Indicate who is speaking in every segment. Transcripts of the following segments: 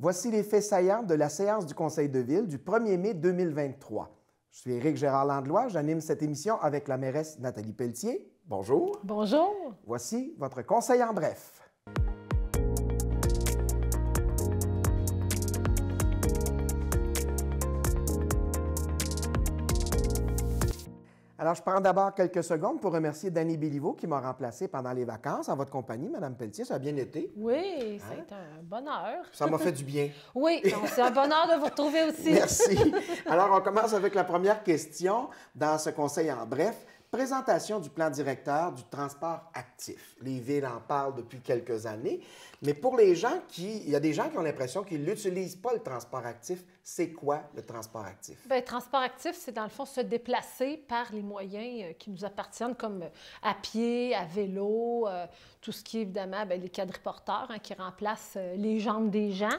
Speaker 1: Voici les faits saillants de la séance du Conseil de ville du 1er mai 2023. Je suis Éric Gérard Landlois, j'anime cette émission avec la mairesse Nathalie Pelletier. Bonjour.
Speaker 2: Bonjour.
Speaker 1: Voici votre conseil en bref. Alors, je prends d'abord quelques secondes pour remercier Danny Béliveau qui m'a remplacé pendant les vacances en votre compagnie, Mme Pelletier. Ça a bien été?
Speaker 2: Oui, c'est un bonheur.
Speaker 1: Ça m'a fait du bien.
Speaker 2: Oui, c'est un bonheur de vous retrouver aussi.
Speaker 1: Merci. Alors, on commence avec la première question dans ce conseil en bref. Présentation du plan directeur du transport actif. Les villes en parlent depuis quelques années, mais pour les gens il y a des gens qui ont l'impression qu'ils n'utilisent pas le transport actif. C'est quoi le transport actif? Bien,
Speaker 2: le transport actif, c'est dans le fond se déplacer par les moyens qui nous appartiennent, comme à pied, à vélo, tout ce qui est évidemment les quadriporteurs qui remplacent les jambes des gens.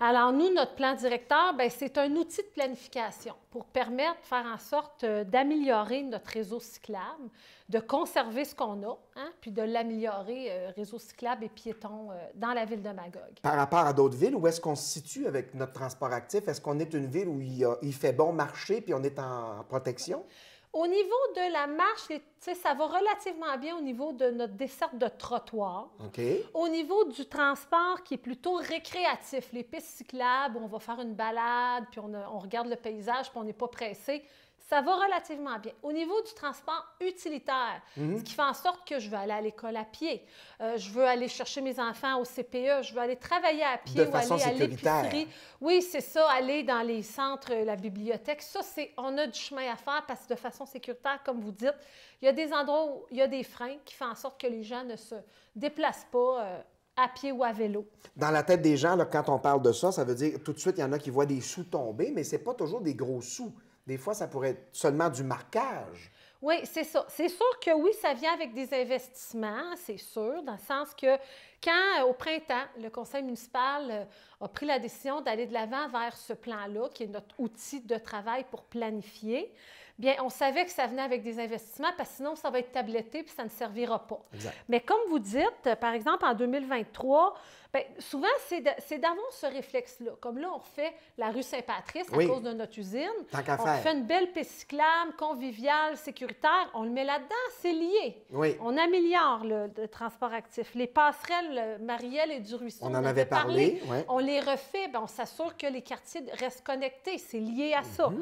Speaker 2: Alors, nous, notre plan directeur, c'est un outil de planification pour permettre de faire en sorte d'améliorer notre réseau cyclable, de conserver ce qu'on a, puis de l'améliorer, réseau cyclable et piétons, dans la ville de Magog.
Speaker 1: Par rapport à d'autres villes, où est-ce qu'on se situe avec notre transport actif? Est-ce qu'on est une ville où il fait bon marcher puis on est en protection?
Speaker 2: Au niveau de la marche, ça va relativement bien au niveau de notre desserte de trottoir.
Speaker 1: Okay.
Speaker 2: Au niveau du transport qui est plutôt récréatif, les pistes cyclables, on va faire une balade, puis on regarde le paysage, puis on n'est pas pressé, ça va relativement bien. Au niveau du transport utilitaire, ce qui fait en sorte que je veux aller à l'école à pied, je veux aller chercher mes enfants au CPE, je veux aller travailler à pied ou aller à l'épicerie. Oui, c'est ça, aller dans les centres, la bibliothèque. Ça, on a du chemin à faire parce que de façon sécuritaire, comme vous dites, il y a des endroits où il y a des freins qui font en sorte que les gens ne se déplacent pas à pied ou à vélo.
Speaker 1: Dans la tête des gens, là, quand on parle de ça, ça veut dire tout de suite, il y en a qui voient des sous tomber, mais ce n'est pas toujours des gros sous. Des fois, ça pourrait être seulement du marquage.
Speaker 2: Oui, c'est ça. C'est sûr que oui, ça vient avec des investissements, c'est sûr, dans le sens que quand, au printemps, le conseil municipal a pris la décision d'aller de l'avant vers ce plan-là, qui est notre outil de travail pour planifier, bien, on savait que ça venait avec des investissements parce que sinon, ça va être tabletté puis ça ne servira pas.
Speaker 1: Exact.
Speaker 2: Mais comme vous dites, par exemple, en 2023, bien, souvent, c'est d'avoir ce réflexe-là. Comme là, on refait la rue Saint-Patrice à cause de notre usine.
Speaker 1: Tant qu'à
Speaker 2: on
Speaker 1: faire.
Speaker 2: fait une belle piste cyclable, conviviale, sécuritaire. On le met là-dedans, c'est lié.
Speaker 1: Oui.
Speaker 2: On améliore le transport actif. Les passerelles Marielle et du Ruisseau,
Speaker 1: on en avait parlé. Ouais.
Speaker 2: On les refait, bien, on s'assure que les quartiers restent connectés. C'est lié à ça.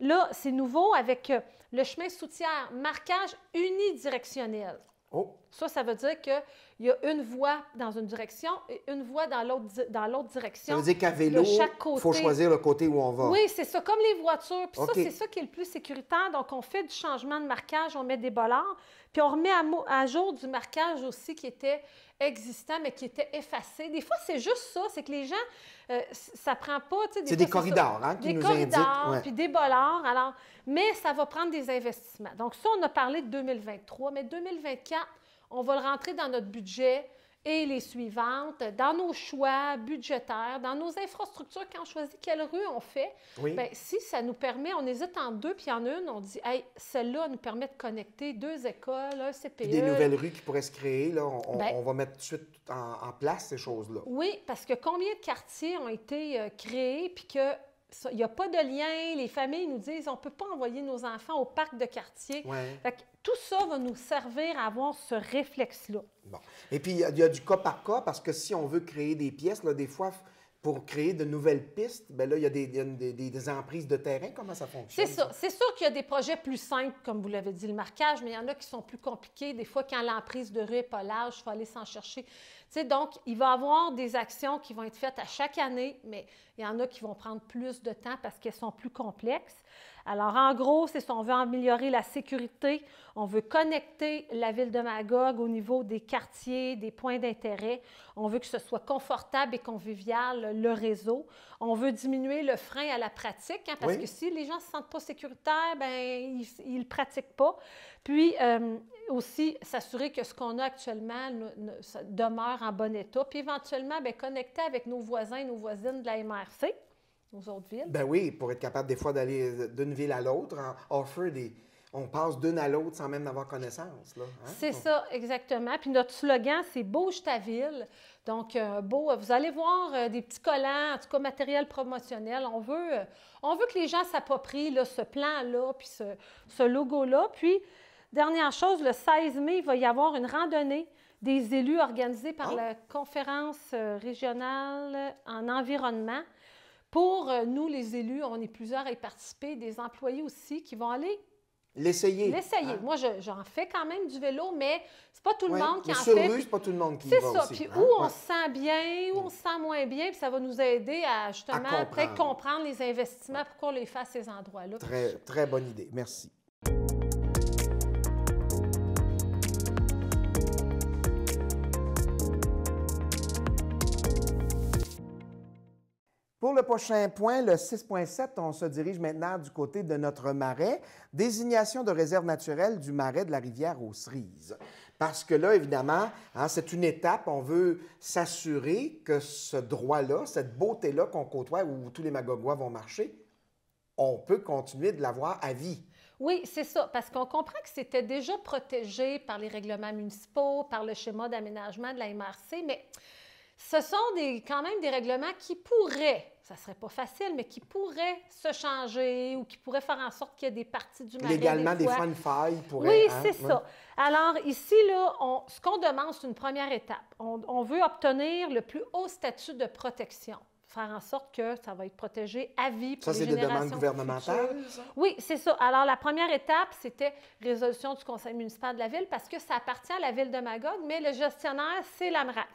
Speaker 2: Là, c'est nouveau avec le chemin soutière, marquage unidirectionnel.
Speaker 1: Oh.
Speaker 2: Ça veut dire qu'il y a une voie dans une direction et une voie dans l'autre direction.
Speaker 1: Ça veut dire qu'à vélo, il faut choisir le côté où on va.
Speaker 2: Oui, c'est ça, comme les voitures. Puis ça, c'est ça qui est le plus sécuritaire. Donc, on fait du changement de marquage, on met des bollards, puis on remet à jour du marquage aussi qui était existant, mais qui était effacé. Des fois, c'est juste ça, c'est que les gens, ça prend pas...
Speaker 1: C'est des corridors qui nous indiquent. Des
Speaker 2: corridors, puis des bollards. Alors, mais ça va prendre des investissements. Donc ça, on a parlé de 2023, mais 2024, on va le rentrer dans notre budget et les suivantes, dans nos choix budgétaires, dans nos infrastructures, quand on choisit quelle rue on fait.
Speaker 1: Oui.
Speaker 2: Bien, si ça nous permet, on hésite en deux, puis en une, on dit, hey, celle-là nous permet de connecter deux écoles, un CPE.
Speaker 1: Puis des nouvelles rues qui pourraient se créer, là, on va mettre tout de suite en place ces choses-là.
Speaker 2: Oui, parce que combien de quartiers ont été créés, puis que il n'y a pas de lien. Les familles nous disent on ne peut pas envoyer nos enfants au parc de quartier.
Speaker 1: Ouais.
Speaker 2: Fait que tout ça va nous servir à avoir ce réflexe-là.
Speaker 1: Bon. Et puis, il y a du cas par cas, parce que si on veut créer des pièces, là, des fois, pour créer de nouvelles pistes, bien là, il y a des emprises de terrain. Comment ça fonctionne?
Speaker 2: C'est ça. C'est sûr qu'il y a des projets plus simples, comme vous l'avez dit, le marquage, mais il y en a qui sont plus compliqués. Des fois, quand l'emprise de rue n'est pas large, il faut aller s'en chercher. Donc, il va y avoir des actions qui vont être faites à chaque année, mais il y en a qui vont prendre plus de temps parce qu'elles sont plus complexes. Alors, en gros, c'est ça. On veut améliorer la sécurité. On veut connecter la ville de Magog au niveau des quartiers, des points d'intérêt. On veut que ce soit confortable et convivial, le réseau. On veut diminuer le frein à la pratique, parce que si les gens ne se sentent pas sécuritaires, bien, ils ne le pratiquent pas. Puis, aussi, s'assurer que ce qu'on a actuellement ça demeure en bon état. Puis, éventuellement, bien, connecter avec nos voisins et nos voisines de la MRC, nos autres villes.
Speaker 1: Ben oui, pour être capable des fois d'aller d'une ville à l'autre, on passe d'une à l'autre sans même avoir connaissance. Là, hein?
Speaker 2: C'est ça, exactement. Puis notre slogan, c'est « Bouge ta ville ». Donc, vous allez voir des petits collants, en tout cas matériel promotionnel. On veut que les gens s'approprient là, ce plan-là, puis ce logo-là. Puis, dernière chose, le 16 mai, il va y avoir une randonnée des élus organisée par la conférence régionale en environnement. Pour nous, les élus, on est plusieurs à y participer, des employés aussi qui vont aller
Speaker 1: l'essayer.
Speaker 2: Hein? Moi, j'en fais quand même du vélo, mais c'est pas tout le monde qui en
Speaker 1: sur
Speaker 2: fait.
Speaker 1: rue, c'est pas tout le monde qui y
Speaker 2: va
Speaker 1: va
Speaker 2: aussi. C'est ça.
Speaker 1: Aussi,
Speaker 2: Puis
Speaker 1: hein?
Speaker 2: où on se sent bien, où on se sent moins bien, puis ça va nous aider à justement peut-être comprendre les investissements, pourquoi on les fait à ces endroits-là.
Speaker 1: Très, très bonne idée. Merci. Pour le prochain point, le 6.7, on se dirige maintenant du côté de notre marais, désignation de réserve naturelle du marais de la rivière aux Cerises. Parce que là, évidemment, hein, c'est une étape, on veut s'assurer que ce droit-là, cette beauté-là qu'on côtoie, où tous les Magogouas vont marcher, on peut continuer de l'avoir à vie.
Speaker 2: Oui, c'est ça, parce qu'on comprend que c'était déjà protégé par les règlements municipaux, par le schéma d'aménagement de la MRC, mais ce sont quand même des règlements qui pourraient, ça ne serait pas facile, mais qui pourraient se changer ou qui pourraient faire en sorte qu'il y ait des parties du marais.
Speaker 1: Légalement, des fois, une faille pourrait...
Speaker 2: Oui, c'est ça. Alors ici, là, ce qu'on demande, c'est une première étape. On veut obtenir le plus haut statut de protection, faire en sorte que ça va être protégé à vie pour les générations futures. Ça, c'est des demandes
Speaker 1: gouvernementales, ça?
Speaker 2: Oui, c'est ça. Alors, la première étape, c'était résolution du conseil municipal de la ville parce que ça appartient à la ville de Magog, mais le gestionnaire, c'est l'AMRAC.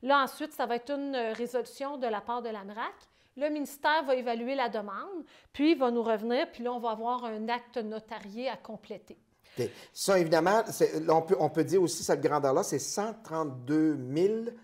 Speaker 2: Là, ensuite, ça va être une résolution de la part de l'AMRAC. Le ministère va évaluer la demande, puis il va nous revenir, puis là, on va avoir un acte notarié à compléter.
Speaker 1: Okay. Ça, évidemment, on peut dire aussi cette grandeur-là, c'est 132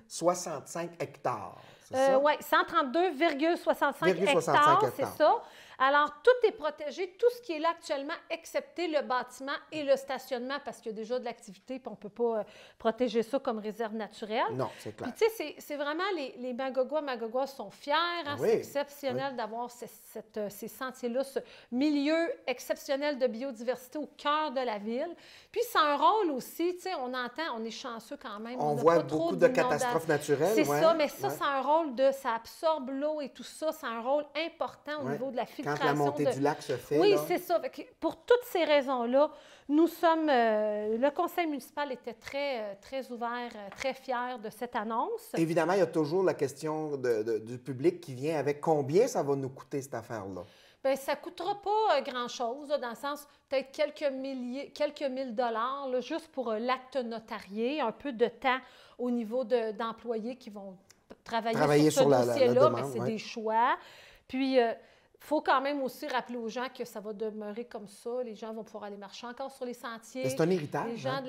Speaker 1: 065 hectares.
Speaker 2: Oui, 132,65 hectares, c'est ça. Alors, tout est protégé, tout ce qui est là actuellement, excepté le bâtiment et le stationnement, parce qu'il y a déjà de l'activité, puis on ne peut pas protéger ça comme réserve naturelle.
Speaker 1: Non, c'est clair.
Speaker 2: Puis, tu sais, c'est vraiment, les Magogouas sont fiers. Hein, c'est exceptionnel d'avoir ces sentiers-là, ce milieu exceptionnel de biodiversité au cœur de la ville. Puis, c'est un rôle aussi, tu sais, on est chanceux quand même.
Speaker 1: On voit beaucoup de catastrophes naturelles.
Speaker 2: C'est ça, mais ça, c'est un rôle ça absorbe l'eau et tout ça. C'est un rôle important au niveau de la filtration.
Speaker 1: Quand la montée du lac se fait.
Speaker 2: Oui, c'est ça. Pour toutes ces raisons-là, nous sommes... le conseil municipal était très, très ouvert, très fier de cette annonce.
Speaker 1: Évidemment, il y a toujours la question du public qui vient avec combien ça va nous coûter cette affaire-là.
Speaker 2: Bien, ça ne coûtera pas grand-chose, dans le sens peut-être quelques mille dollars, là, juste pour l'acte notarié, un peu de temps au niveau d'employés qui vont travailler sur ce dossier-là, mais c'est des choix. Puis, il faut quand même aussi rappeler aux gens que ça va demeurer comme ça. Les gens vont pouvoir aller marcher encore sur les sentiers.
Speaker 1: C'est un héritage.
Speaker 2: Les gens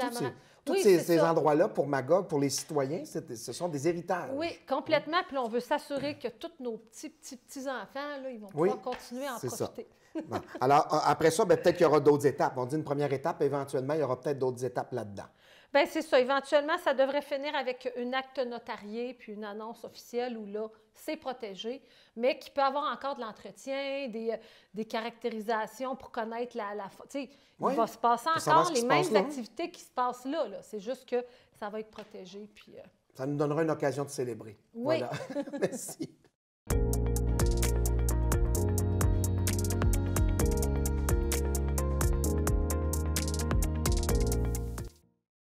Speaker 1: tous ces endroits-là, pour Magog, pour les citoyens, ce sont des héritages.
Speaker 2: Oui, complètement. Puis là, on veut s'assurer que tous nos petits-enfants, là, ils vont pouvoir continuer à en profiter.
Speaker 1: Bon. Alors, après ça, peut-être qu'il y aura d'autres étapes. On dit une première étape, éventuellement, il y aura peut-être d'autres étapes là-dedans.
Speaker 2: Bien, c'est ça. Éventuellement, ça devrait finir avec un acte notarié puis une annonce officielle où là, c'est protégé, mais qui peut avoir encore de l'entretien, des caractérisations pour connaître il va se passer encore les mêmes activités qui se passent là. C'est juste que ça va être protégé. Puis,
Speaker 1: ça nous donnera une occasion de célébrer.
Speaker 2: Oui.
Speaker 1: Voilà. Merci.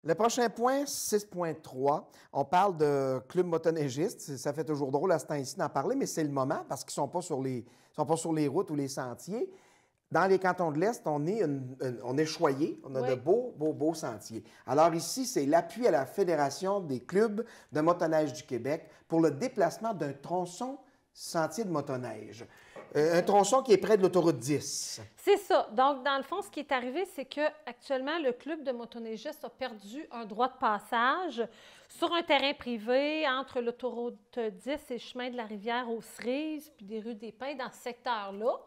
Speaker 1: Le prochain point, 6.3, on parle de club motoneigistes. Ça fait toujours drôle à ce temps-ci d'en parler, mais c'est le moment parce qu'ils ne sont pas sur les routes ou les sentiers. Dans les cantons de l'Est, on est choyés, on a de beaux sentiers. Alors ici, c'est l'appui à la Fédération des clubs de motoneige du Québec pour le déplacement d'un tronçon sentier de motoneige. Un tronçon qui est près de l'autoroute 10.
Speaker 2: C'est ça. Donc, dans le fond, ce qui est arrivé, c'est qu'actuellement, le club de motoneigistes a perdu un droit de passage sur un terrain privé entre l'autoroute 10 et le chemin de la rivière aux Cerises, puis des rues des Pins, dans ce secteur-là.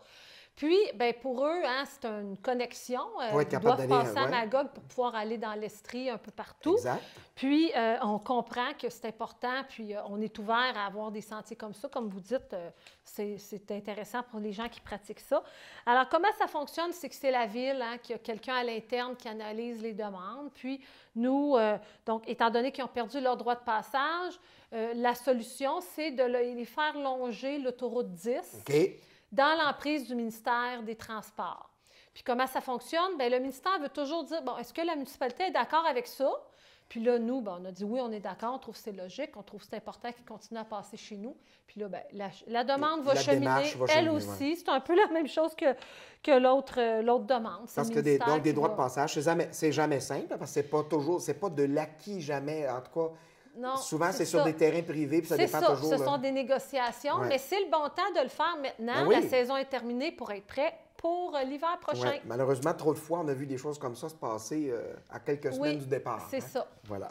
Speaker 2: Puis, bien, pour eux, hein, c'est une connexion. Ils doivent passer à Magog pour pouvoir aller dans l'Estrie un peu partout.
Speaker 1: Exact.
Speaker 2: Puis, on comprend que c'est important, puis on est ouvert à avoir des sentiers comme ça. Comme vous dites, c'est intéressant pour les gens qui pratiquent ça. Alors, comment ça fonctionne? C'est que c'est la ville, hein, qui a quelqu'un à l'interne qui analyse les demandes. Puis, nous, donc, étant donné qu'ils ont perdu leur droit de passage, la solution, c'est de les faire longer l'autoroute 10.
Speaker 1: OK.
Speaker 2: Dans l'emprise du ministère des Transports. Puis comment ça fonctionne? Bien, le ministère veut toujours dire, bon, est-ce que la municipalité est d'accord avec ça? Puis là, nous, bien, on a dit oui, on est d'accord, on trouve que c'est logique, on trouve que c'est important qu'ils continuent à passer chez nous. Puis là, bien, la demande va cheminer, elle aussi. Ouais. C'est un peu la même chose que l'autre demande.
Speaker 1: Parce que donc, des droits de passage, c'est jamais simple, parce que c'est pas toujours, c'est pas de l'acquis jamais, en tout cas.
Speaker 2: Non,
Speaker 1: souvent, c'est sur des terrains privés, puis ça dépend toujours.
Speaker 2: Ce sont des négociations, mais c'est le bon temps de le faire maintenant. La saison est terminée pour être prêt pour l'hiver prochain.
Speaker 1: Malheureusement, trop de fois, on a vu des choses comme ça se passer à quelques semaines du départ.
Speaker 2: C'est ça.
Speaker 1: Voilà.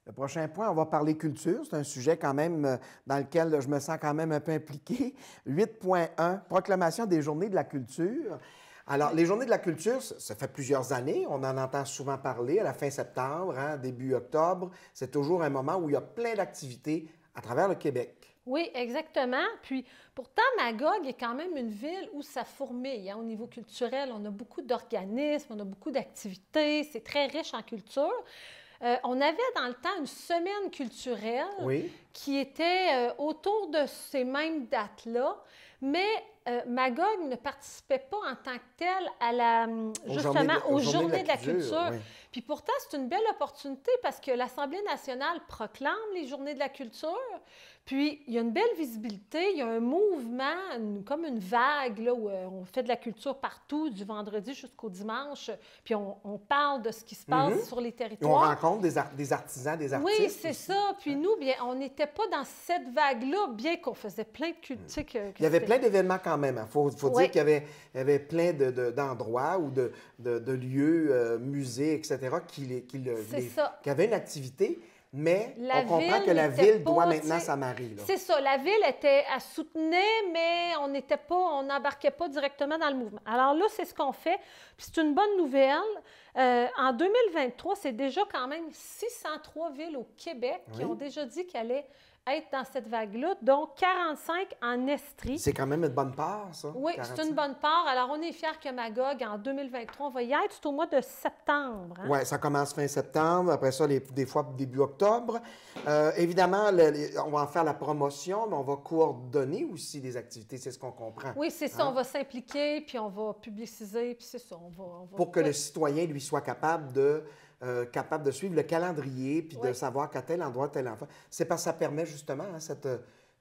Speaker 1: Le prochain point, on va parler culture. C'est un sujet quand même dans lequel je me sens quand même un peu impliqué. 8.1, proclamation des Journées de la culture. Alors, les Journées de la culture, ça fait plusieurs années. On en entend souvent parler à la fin septembre, hein, début octobre. C'est toujours un moment où il y a plein d'activités à travers le Québec.
Speaker 2: Oui, exactement. Puis, pourtant, Magog est quand même une ville où ça fourmille. Hein, au niveau culturel, on a beaucoup d'organismes, on a beaucoup d'activités. C'est très riche en culture. On avait dans le temps une semaine culturelle qui était autour de ces mêmes dates-là, mais Magog ne participait pas en tant que tel aux Journées de la culture. Oui. Puis pourtant, c'est une belle opportunité parce que l'Assemblée nationale proclame les Journées de la culture. Puis, il y a une belle visibilité, il y a un mouvement, comme une vague, là, où on fait de la culture partout, du vendredi jusqu'au dimanche, puis on parle de ce qui se passe sur les territoires.
Speaker 1: Et on rencontre des artisans, des artistes.
Speaker 2: Oui, c'est ça. Puis nous, bien, on n'était pas dans cette vague-là, bien qu'on faisait plein de culture.
Speaker 1: Il y avait plein d'événements quand même. Il faut dire qu'il y avait plein d'endroits ou de lieux, musées, etc., qui avaient une activité. Mais on comprend que la ville doit maintenant s'amarrer.
Speaker 2: C'est ça. La ville elle soutenait, mais on n'embarquait pas directement dans le mouvement. Alors là, c'est ce qu'on fait. Puis c'est une bonne nouvelle. En 2023, c'est déjà quand même 603 villes au Québec qui ont déjà dit qu'elles allaient être dans cette vague-là, donc 45 en Estrie.
Speaker 1: C'est quand même une bonne part, ça?
Speaker 2: Oui, c'est une bonne part. Alors, on est fiers que Magog, en 2023, on va y être. C'est au mois de septembre. Hein?
Speaker 1: Oui, ça commence fin septembre. Après ça, des fois, début octobre. Évidemment, on va en faire la promotion, mais on va coordonner aussi des activités. C'est ce qu'on comprend.
Speaker 2: Oui, c'est ça. On va s'impliquer, puis on va publiciser, puis c'est ça. On va
Speaker 1: pour que le citoyen, lui, soit capable de suivre le calendrier puis de savoir qu'à tel endroit, tel enfant. C'est parce que ça permet justement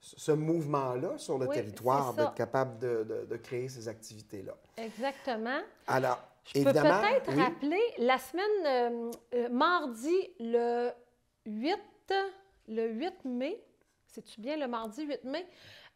Speaker 1: ce mouvement-là sur le territoire d'être capable de créer ces activités-là.
Speaker 2: Exactement.
Speaker 1: Alors,
Speaker 2: je peux peut-être rappeler la semaine, mardi le 8 mai, c'est-tu bien le mardi 8 mai,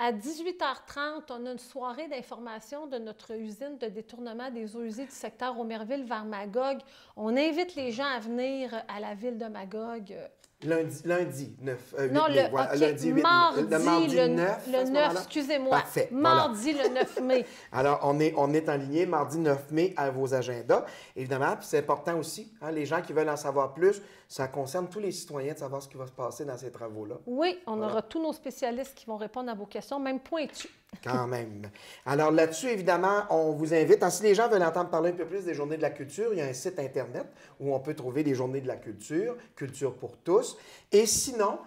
Speaker 2: à 18h30, on a une soirée d'information de notre usine de détournement des eaux usées du secteur Aumerville vers Magog. On invite les gens à venir à la ville de Magog.
Speaker 1: Lundi 9.
Speaker 2: Non, lundi 8
Speaker 1: mardi,
Speaker 2: le
Speaker 1: 9.
Speaker 2: Le 9, excusez-moi.
Speaker 1: Parfait.
Speaker 2: Mardi le 9 mai.
Speaker 1: Alors, on est en ligne mardi 9 mai à vos agendas. Évidemment, puis c'est important aussi, hein, les gens qui veulent en savoir plus, ça concerne tous les citoyens de savoir ce qui va se passer dans ces travaux-là.
Speaker 2: Oui, on aura tous nos spécialistes qui vont répondre à vos questions, même pointues.
Speaker 1: Quand même. Alors là-dessus, évidemment, on vous invite. Si les gens veulent entendre parler un peu plus des Journées de la culture, il y a un site Internet où on peut trouver les Journées de la culture, Culture pour tous. Et sinon,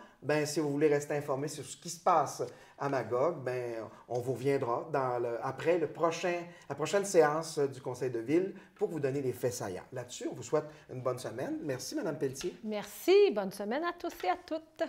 Speaker 1: si vous voulez rester informé sur ce qui se passe à Magog, on vous reviendra après la prochaine séance du Conseil de ville pour vous donner les faits saillants. Là-dessus, on vous souhaite une bonne semaine. Merci, Mme Pelletier.
Speaker 2: Merci. Bonne semaine à tous et à toutes.